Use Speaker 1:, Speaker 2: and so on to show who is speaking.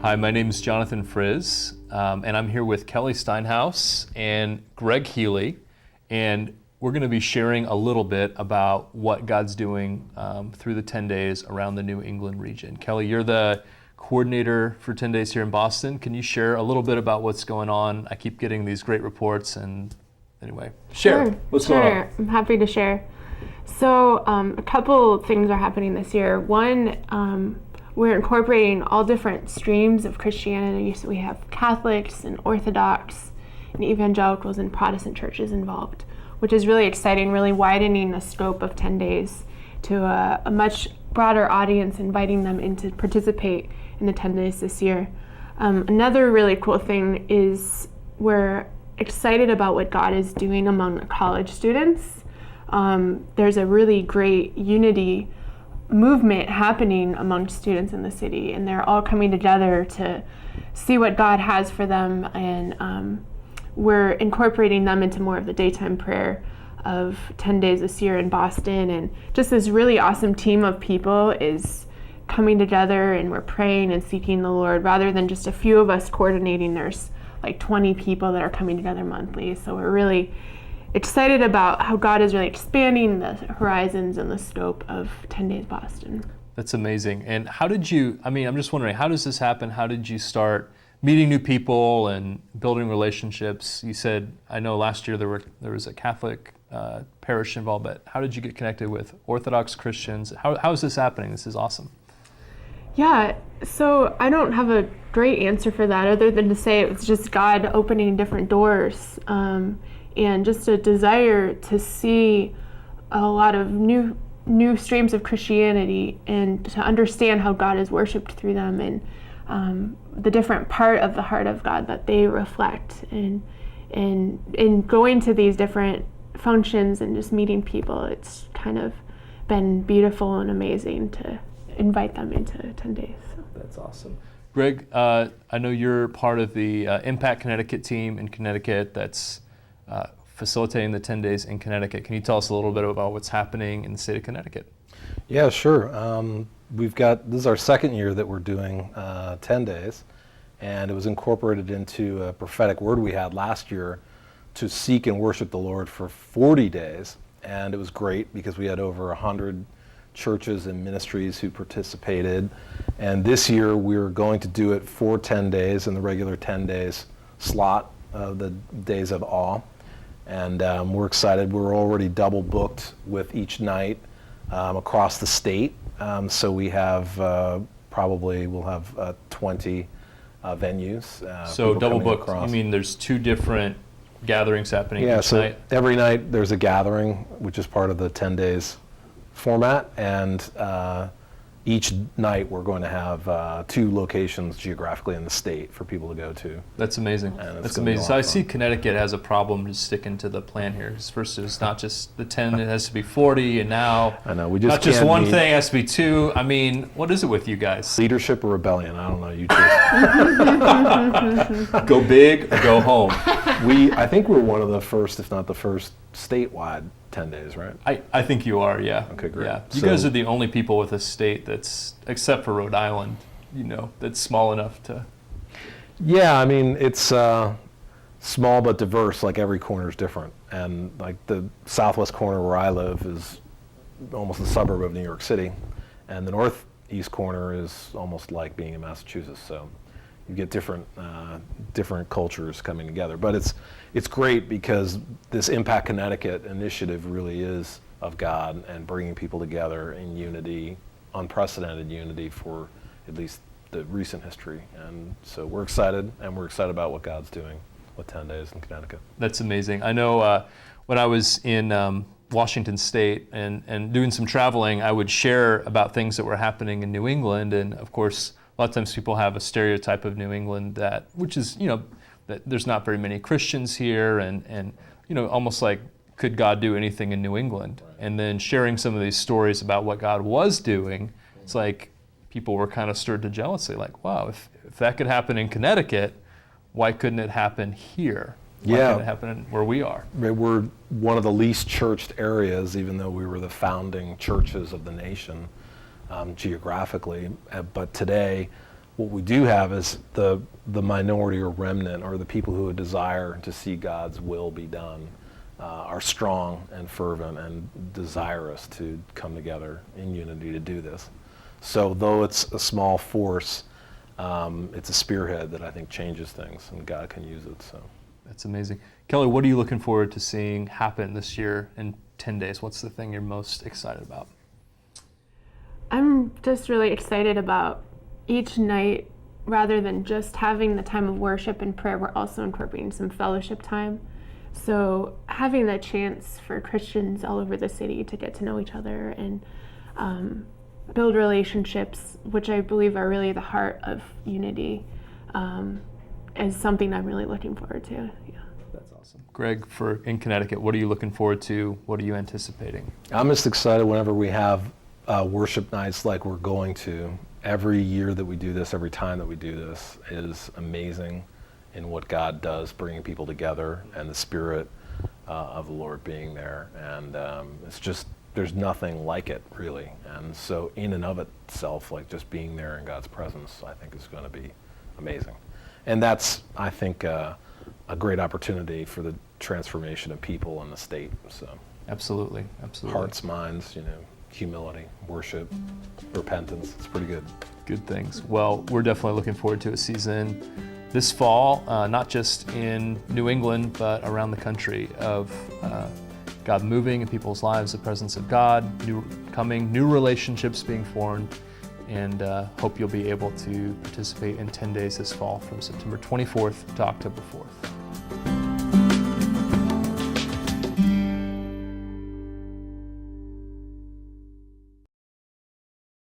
Speaker 1: Hi, my name is Jonathan Friz, and I'm here with Kelly Steinhaus and Gregg Healy, and we're going to be sharing a little bit about what God's doing through the 10 days around the New England region. Kelly, you're the coordinator for 10 days here in Boston. Can you share a little bit about what's going on? I keep getting these great reports, and anyway, share. What's going on?
Speaker 2: I'm happy to share. So a couple things are happening this year. One, we're incorporating all different streams of Christianity. So we have Catholics and Orthodox and evangelicals and Protestant churches involved, which is really exciting, really widening the scope of 10 days to a much broader audience, inviting them in to participate in the 10 days this year. Another really cool thing is we're excited about what God is doing among the college students. There's a really great unity movement happening among students in the city, and they're all coming together to see what God has for them, and we're incorporating them into more of the daytime prayer of 10 days this year in Boston. And just this really awesome team of people is coming together, and we're praying and seeking the Lord rather than just a few of us coordinating. There's like 20 people that are coming together monthly, so we're really excited about how God is really expanding the horizons and the scope of 10 Days Boston.
Speaker 1: That's amazing. And how did you, I'm just wondering, how does this happen? How did you start meeting new people and building relationships? You said, I know last year there was a Catholic parish involved, but how did you get connected with Orthodox Christians? How is this happening? This is awesome.
Speaker 2: Yeah, so I don't have a great answer for that other than to say it's just God opening different doors. And just a desire to see a lot of new streams of Christianity and to understand how God is worshipped through them, and the different part of the heart of God that they reflect. And in going to these different functions and just meeting people, it's kind of been beautiful and amazing to invite them into 10 days. So.
Speaker 1: That's awesome. Gregg, I know you're part of the Impact Connecticut team in Connecticut that's facilitating the 10 days in Connecticut. Can you tell us a little bit about what's happening in the state of Connecticut?
Speaker 3: Yeah, sure. This is our second year that we're doing 10 days, and it was incorporated into a prophetic word we had last year to seek and worship the Lord for 40 days. And it was great because we had over 100 churches and ministries who participated. And this year we're going to do it for 10 days in the regular 10 days slot of the Days of Awe. And we're excited. We're already double booked with each night across the state. So we have we'll have 20 venues.
Speaker 1: So double booked, you mean there's two different gatherings happening each
Speaker 3: so
Speaker 1: night?
Speaker 3: Every night there's a gathering, which is part of the 10 days format. And each night we're going to have two locations geographically in the state for people to go to.
Speaker 1: That's amazing. That's amazing. So I see Connecticut has a problem just sticking to the plan here. First it's not just the 10, it has to be 40, and now
Speaker 3: I know, we just
Speaker 1: not just
Speaker 3: can't
Speaker 1: one
Speaker 3: meet.
Speaker 1: thing, it has to be two. I mean, what is it with you guys?
Speaker 3: Leadership or rebellion? I don't know, you choose.
Speaker 1: Go big or go home.
Speaker 3: I think we're one of the first, if not the first, statewide 10 days, right?
Speaker 1: I think you are, yeah.
Speaker 3: Okay, great.
Speaker 1: Yeah. You guys are the only people with a state that's, except for Rhode Island, that's small enough to...
Speaker 3: Yeah, it's small but diverse, like every corner is different. And like the southwest corner where I live is almost a suburb of New York City. And the northeast corner is almost like being in Massachusetts. So you get different cultures coming together. But it's great because this Impact Connecticut initiative really is of God and bringing people together in unity, unprecedented unity for at least the recent history. And so we're excited, and we're excited about what God's doing with 10 days in Connecticut.
Speaker 1: That's amazing. I know when I was in Washington State and doing some traveling, I would share about things that were happening in New England, and of course, a lot of times people have a stereotype of New England which is, that there's not very many Christians here, and almost like, could God do anything in New England? Right. And then sharing some of these stories about what God was doing, it's like people were kind of stirred to jealousy, like, wow, if that could happen in Connecticut, why couldn't it happen here? Why couldn't it happen where we are?
Speaker 3: We're one of the least churched areas, even though we were the founding churches of the nation geographically. But today, What we do have is the minority or remnant, or the people who desire to see God's will be done, are strong and fervent and desirous to come together in unity to do this. So though it's a small force, it's a spearhead that I think changes things, and God can use it. So
Speaker 1: That's amazing. Kelly, what are you looking forward to seeing happen this year in 10 days? What's the thing you're most excited about?
Speaker 2: I'm just really excited about each night, rather than just having the time of worship and prayer, we're also incorporating some fellowship time. So having the chance for Christians all over the city to get to know each other and build relationships, which I believe are really the heart of unity, is something I'm really looking forward to. Yeah.
Speaker 1: That's awesome. Greg, in Connecticut, what are you looking forward to? What are you anticipating?
Speaker 3: I'm just excited whenever we have worship nights like we're going to. Every year that we do this, every time that we do this, is amazing in what God does, bringing people together, and the Spirit of the Lord being there. And it's just, there's nothing like it, really. And so in and of itself, like just being there in God's presence, I think is going to be amazing. And that's, I think, a great opportunity for the transformation of people in the state. So
Speaker 1: Absolutely.
Speaker 3: hearts, minds, humility, worship, repentance. It's pretty good.
Speaker 1: Good things. Well, we're definitely looking forward to a season this fall, not just in New England, but around the country, of God moving in people's lives, the presence of God, new relationships being formed, and hope you'll be able to participate in 10 days this fall from September 24th to October 4th.